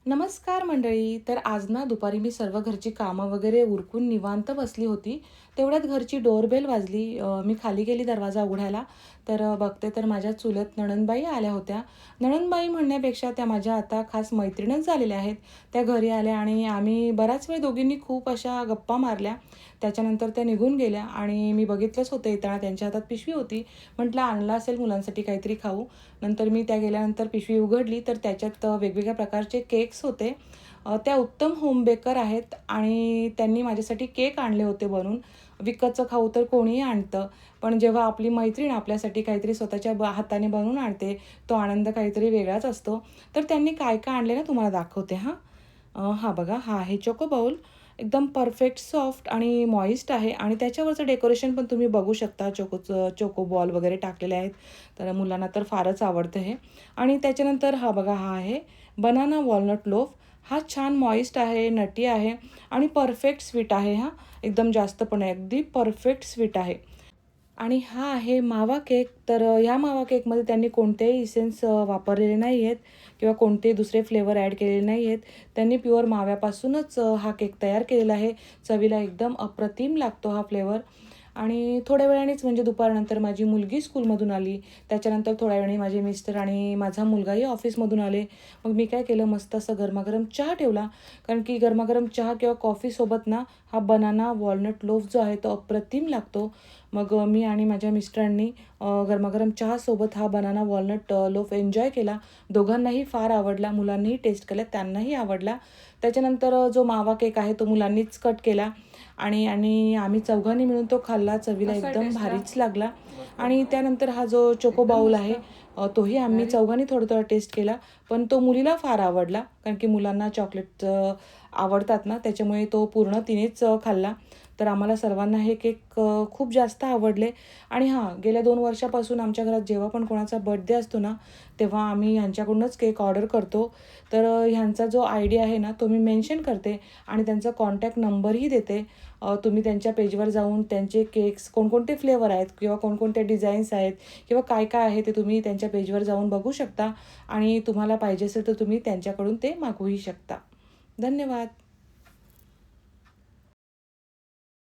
नमस्कार मंडळी. तर आज ना दुपारी मी सर्व घरची कामं वगैरे उरकून निवांत बसली होती. तेवढ्यात घरची डोरबेल वाजली. मी खाली गेली दरवाजा उघडायला. तर बघते तर माझ्या चुलत नणंदबाई आल्या होत्या. नणंदबाई म्हणण्यापेक्षा त्या माझ्या आता खास मैत्रीणच झालेल्या आहेत. त्या घरी आल्या आणि आम्ही बराच वेळ दोघींनी खूप अशा गप्पा मारल्या. त्याच्यानंतर त्या निघून गेल्या आणि मी बघितलंच होतं येताना त्यांच्या हातात पिशवी होती. म्हटलं आणलं असेल मुलांसाठी काहीतरी खाऊ. नंतर मी त्या गेल्यानंतर पिशवी उघडली तर त्याच्यात वेगवेगळ्या प्रकारचे केक्स होते. त्या उत्तम होम बेकर आहेत आणि त्यांनी माझ्यासाठी केक आणले होते बनवून. विकतचं खाऊ तर कोणीही आणतं, पण जेव्हा आपली मैत्रीण आपल्यासाठी काहीतरी स्वतःच्या हाताने बनवून आणते, तो आनंद काहीतरी वेगळाच असतो. तर त्यांनी काय-काय आणले ना तुम्हाला दाखवते हां. हा बघा, हा आहे चोको बाउल. एकदम परफेक्ट सॉफ्ट आणि मॉइस्ट आहे आणि त्याच्यावरचं डेकोरेशन पण तुम्ही बघू शकता. चोको बॉल वगैरे टाकलेले आहेत. तर मुलांना तर फारच आवडतं हे. आणि त्याच्यानंतर हा बघा, हा आहे बनाना वॉलनट लोफ. हा छान मॉइस्ट आहे, नटी आहे आणि परफेक्ट स्वीट आहे हां. एकदम जास्त पण आहे. अगदी परफेक्ट स्वीट आहे. आणि हा आहे मावा केक. तर ह्या मावा केकमध्ये त्यांनी कोणतेही इसेन्स वापरलेले नाही आहेत किंवा कोणते दुसरे फ्लेवर ॲड केलेले नाही आहेत. त्यांनी प्युअर माव्यापासूनच हा केक तयार केलेला आहे. चवीला एकदम अप्रतिम लागतो हा फ्लेवर. आणि थोड्या वेळानेच म्हणजे दुपारनंतर माझी मुलगी स्कूलमधून आली. त्याच्यानंतर थोड्या वेळाने माझे मिस्टर आणि माझा मुलगाही ऑफिसमधून आले. मग मी काय केलं, मस्त असं गरमागरम चहा ठेवला. कारण की गरमागरम चहा किंवा कॉफीसोबत ना हा बनाना वॉलनट लोफ जो आहे तो अप्रतिम लागतो. मग मी आणि माझ्या मिस्टरांनी गरमागरम चहासोबत हा बनाना वॉलनट लोफ एन्जॉय केला. दोघांनाही फार आवडला. मुलांनीही टेस्ट केला, त्यांनाही आवडला. त्याच्यानंतर जो मावा केक आहे तो मुलांनीच कट केला आणि आणि आम्ही चौघांनी मिळून तो खाल्ला. चवीला एकदम भारीच लागला. आणि त्यानंतर हा जो चोको बाउल आहे तोही आम्ही चौघांनी थोडं-थोडं टेस्ट केला. पण तो मुलीला फार आवडला. कारण की मुलांना चॉकलेट आवडतात ना, त्याच्यामुळे तो पूर्ण तिनेच खाल्ला. तर आम्हाला सर्वांना हे केक खूप जास्त आवडले. आणि हां, गेल्या 2 वर्षापासून आमच्या घरात जेव्हा पण कोणाचा बर्थडे असतो ना, तेव्हा आम्ही ह्यांच्याकडूनच केक ऑर्डर करतो. तर ह्यांचा जो आयडी आहे ना, तो मी मेन्शन करते आणि त्यांचा कॉन्टॅक्ट नंबरही देते. तुम्ही त्यांच्या पेजवर जाऊन त्यांचे केक्स कोणकोणते फ्लेवर आहेत किंवा कोणकोणते डिझाईन्स आहेत किंवा काय-काय आहे ते तुम्ही त्यांच्या पेजवर जाऊन बघू शकता आणि तुम्हाला पाहिजे असेल तर तुम्ही त्यांच्याकडून ते मागवूही शकता. धन्यवाद.